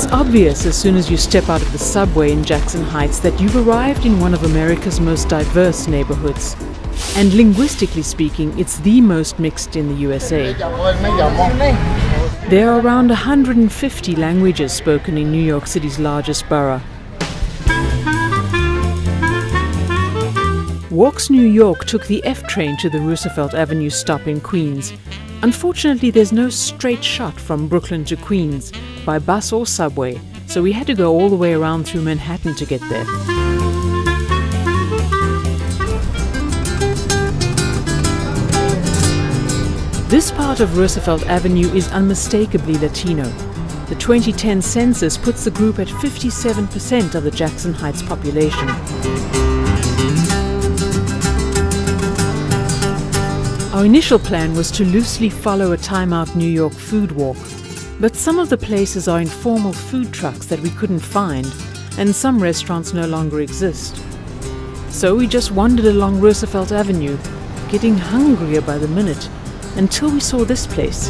It's obvious as soon as you step out of the subway in Jackson Heights that you've arrived in one of America's most diverse neighborhoods. And linguistically speaking, it's the most mixed in the U.S.A. There are around 150 languages spoken in New York City's largest borough. Walks New York took the F train to the Roosevelt Avenue stop in Queens. Unfortunately, there's no straight shot from Brooklyn to Queens by bus or subway, so we had to go all the way around through Manhattan to get there. This part of Roosevelt Avenue is unmistakably Latino. The 2010 census puts the group at 57% of the Jackson Heights population. Our initial plan was to loosely follow a Time Out New York food walk, but some of the places are informal food trucks that we couldn't find, and some restaurants no longer exist. So we just wandered along Roosevelt Avenue, getting hungrier by the minute, until we saw this place.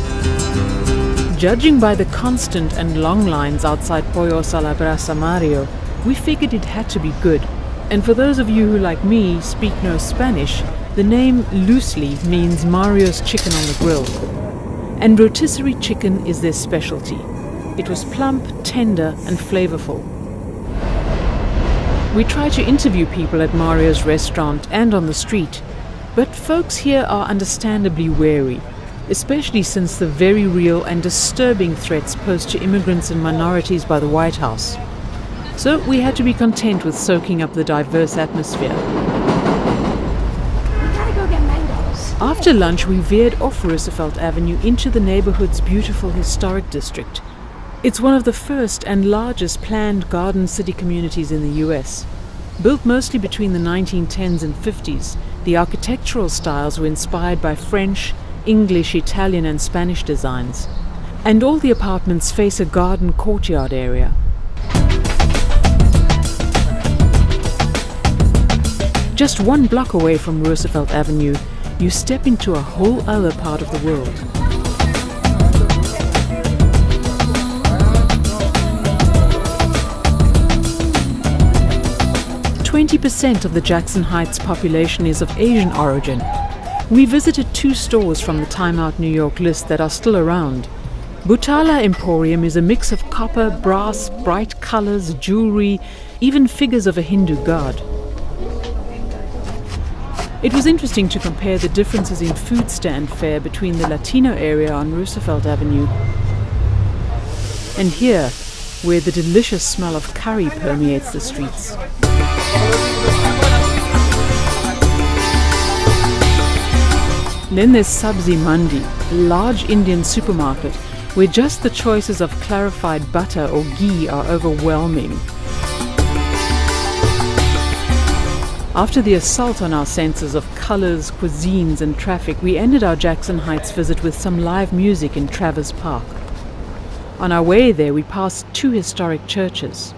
Judging by the constant and long lines outside Pollos a la Brasa Mario, we figured it had to be good. And for those of you who, like me, speak no Spanish, the name loosely means Mario's chicken on the grill. And rotisserie chicken is their specialty. It was plump, tender, and flavorful. We tried to interview people at Mario's restaurant and on the street, but folks here are understandably wary, especially since the very real and disturbing threats posed to immigrants and minorities by the White House. So we had to be content with soaking up the diverse atmosphere. After lunch, we veered off Roosevelt Avenue into the neighborhood's beautiful historic district. It's one of the first and largest planned garden city communities in the U.S. Built mostly between the 1910s and 50s, the architectural styles were inspired by French, English, Italian and Spanish designs. And all the apartments face a garden courtyard area. Just one block away from Roosevelt Avenue, you step into a whole other part of the world. "20% of the Jackson Heights population is of Asian origin. We visited 2 stores from the Time Out New York list that are still around. Butala Emporium is a mix of copper, brass, bright colors, jewelry, even figures of a Hindu god. It was interesting to compare the differences in food stand fare between the Latino area on Roosevelt Avenue and here, where the delicious smell of curry permeates the streets. Then there's Sabzi Mandi, a large Indian supermarket where just the choices of clarified butter or ghee are overwhelming. After the assault on our senses of colors, cuisines and traffic, we ended our Jackson Heights visit with some live music in Travers Park. On our way there, we passed 2 historic churches.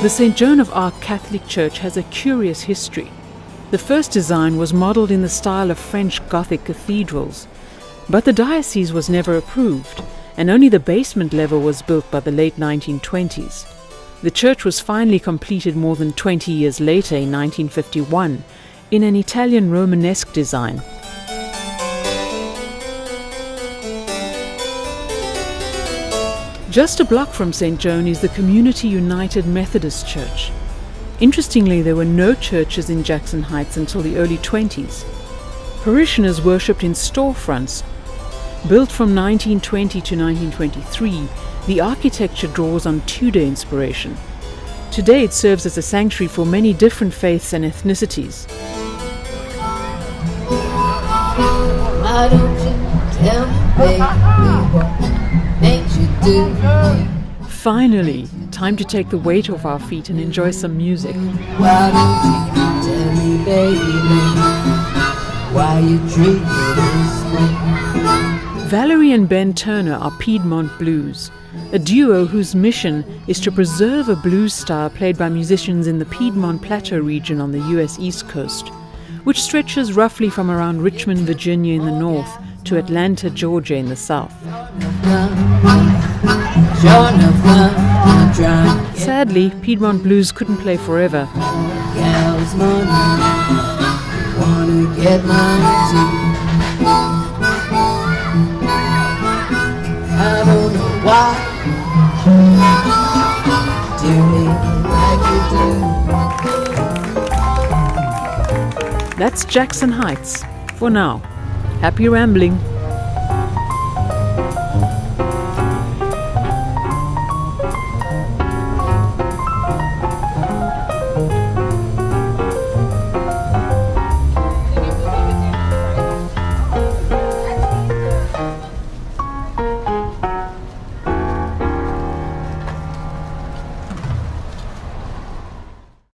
The St. Joan of Arc Catholic Church has a curious history. The first design was modeled in the style of French Gothic cathedrals, but the diocese was never approved, and only the basement level was built by the late 1920s. The church was finally completed more than 20 years later in 1951 in an Italian Romanesque design. Just a block from St. Joan is the Community United Methodist Church. Interestingly, there were no churches in Jackson Heights until the early 20s. Parishioners worshipped in storefronts. Built from 1920 to 1923, the architecture draws on Tudor inspiration. Today it serves as a sanctuary for many different faiths and ethnicities. Why don't you tell me, baby, what makes you do? Finally, time to take the weight off our feet and enjoy some music. Why don't you tell me, baby, why you treat me this way? Valerie and Ben Turner are Piedmont Blues, a duo whose mission is to preserve a blues style played by musicians in the Piedmont Plateau region on the U.S. East Coast, which stretches roughly from around Richmond, Virginia in the north to Atlanta, Georgia in the south. Sure enough, I'm trying to get Sadly, Piedmont blues couldn't play forever. gal's money. Wanna get mine too. I don't know why. Do me like you do. That's Jackson Heights for now. Happy rambling.